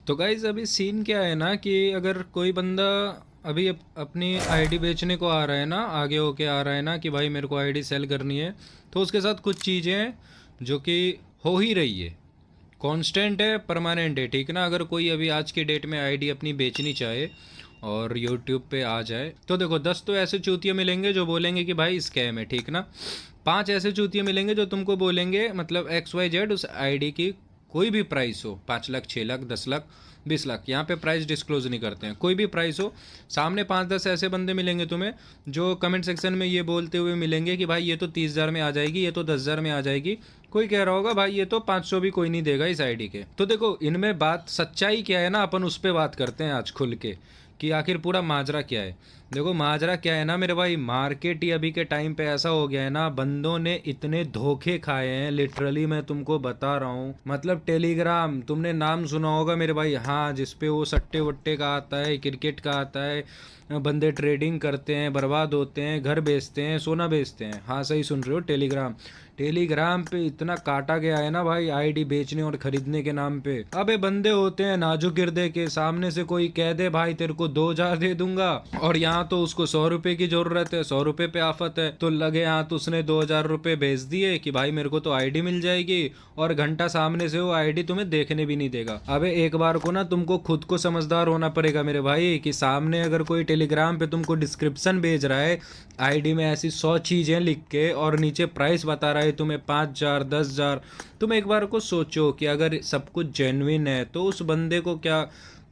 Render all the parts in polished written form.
तो गाइज़ अभी सीन क्या है ना कि अगर कोई बंदा अभी अपनी आईडी बेचने को आ रहा है ना, आगे होके आ रहा है ना कि भाई मेरे को आईडी सेल करनी है, तो उसके साथ कुछ चीज़ें हैं जो कि हो ही रही है, कांस्टेंट है, परमानेंट है, ठीक ना। अगर कोई अभी आज के डेट में आईडी अपनी बेचनी चाहे और यूट्यूब पे आ जाए, तो देखो 10 तो ऐसे चूतिया मिलेंगे जो बोलेंगे कि भाई स्कैम है, ठीक ना। 5 ऐसे चूतिया मिलेंगे जो तुमको बोलेंगे मतलब XYZ उस आईडी की कोई भी प्राइस हो, 5 लाख, 6 लाख, 10 लाख, 20 लाख, यहाँ पे प्राइस डिस्क्लोज नहीं करते हैं, कोई भी प्राइस हो। सामने 5-10 ऐसे बंदे मिलेंगे तुम्हें जो कमेंट सेक्शन में ये बोलते हुए मिलेंगे कि भाई ये तो 30,000 में आ जाएगी, ये तो 10,000 में आ जाएगी। कोई कह रहा होगा भाई ये तो 500 भी कोई नहीं देगा इस आईडी के। तो देखो इनमें बात सच्चाई क्या है ना, अपन उस पर बात करते हैं आज खुल के कि आखिर पूरा माजरा क्या है। देखो माजरा क्या है ना मेरे भाई, मार्केट ही अभी के टाइम पे ऐसा हो गया है ना, बंदों ने इतने धोखे खाए हैं, लिटरली मैं तुमको बता रहा हूँ। मतलब टेलीग्राम तुमने नाम सुना होगा मेरे भाई, हाँ, जिसपे वो सट्टे वट्टे का आता है, क्रिकेट का आता है, बंदे ट्रेडिंग करते हैं, बर्बाद होते हैं, घर बेचते हैं, सोना बेचते हैं। हाँ सही सुन रहे हो, टेलीग्राम। टेलीग्राम पे इतना काटा गया है ना भाई आईडी बेचने और खरीदने के नाम पे। अबे बंदे होते हैं नाजुक हृदय के, सामने से कोई कह दे भाई तेरे को 2,000 दे दूंगा, और यहाँ तो उसको 100 रुपए की जरूरत है, 100 रुपए पे आफत है, तो लगे हाथ उसने 2,000 रुपए भेज दिए कि भाई मेरे को तो आईडी मिल जाएगी, और घंटा सामने से वो आईडी तुम्हें देखने भी नहीं देगा। अबे एक बार को ना तुमको खुद को समझदार होना पड़ेगा मेरे भाई, कि सामने अगर कोई टेलीग्राम पे तुमको डिस्क्रिप्शन भेज रहा है आईडी में ऐसी 100 चीज़ें लिख के, और नीचे प्राइस बता रहा है तुम्हें 5,000, 10,000, तुम एक बार को सोचो कि अगर सब कुछ जेन्युइन है तो उस बंदे को क्या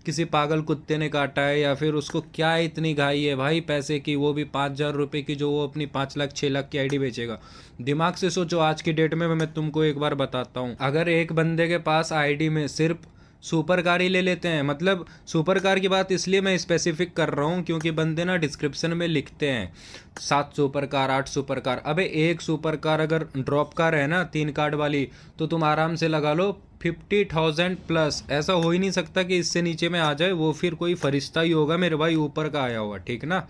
किसी पागल कुत्ते ने काटा है, या फिर उसको क्या इतनी घाई है भाई पैसे की, वो भी 5,000 रुपये की, जो वो अपनी 5 लाख 6 लाख की आईडी बेचेगा। दिमाग से सोचो, आज की डेट में मैं तुमको एक बार बताता हूँ, अगर एक बंदे के पास आईडी में सिर्फ सुपर कार ही ले लेते हैं, मतलब सुपर कार की बात इसलिए मैं स्पेसिफिक कर रहा हूँ क्योंकि बंदे ना डिस्क्रिप्शन में लिखते हैं 7 सुपर कार, 8 सुपर कार। अबे एक सुपर कार अगर ड्रॉप कार है ना 3 कार्ड वाली, तो तुम आराम से लगा लो 50,000 प्लस। ऐसा हो ही नहीं सकता कि इससे नीचे में आ जाए, वो फिर कोई फरिश्ता ही होगा मेरे भाई, ऊपर का आया हुआ, ठीक ना।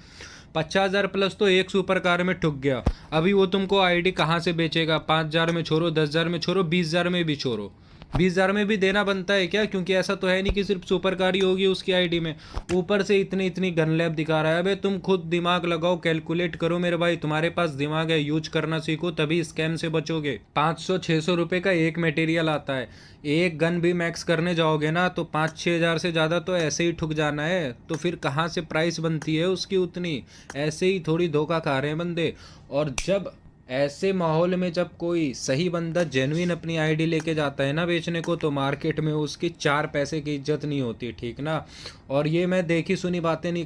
50,000 प्लस तो एक सुपर कार में ठुक गया। अभी वो तुमको आईडी कहाँ से बेचेगा, 5,000 में छोड़ो, 10,000 में छोड़ो, 20,000 में भी छोड़ो, 20,000 में भी देना बनता है क्या? क्योंकि ऐसा तो है नहीं कि सिर्फ सुपर कार ही होगी उसकी आईडी में, ऊपर से इतनी इतनी गन लैब दिखा रहा है। अबे तुम खुद दिमाग लगाओ, कैलकुलेट करो मेरे भाई, तुम्हारे पास दिमाग है, यूज करना सीखो, तभी स्कैम से बचोगे। 500-600 रुपये का एक मटेरियल आता है, एक गन भी मैक्स करने जाओगे ना तो 5-6 हज़ार से ज़्यादा तो ऐसे ही ठुक जाना है, तो फिर कहाँ से प्राइस बनती है उसकी उतनी? ऐसे ही थोड़ी धोखा खा रहे हैं बंदे। और जब ऐसे माहौल में जब कोई सही बंदा जेन्युइन अपनी आईडी लेके जाता है ना बेचने को, तो मार्केट में उसकी 4 पैसे की इज्जत नहीं होती, ठीक ना। और ये मैं देखी सुनी बातें नहीं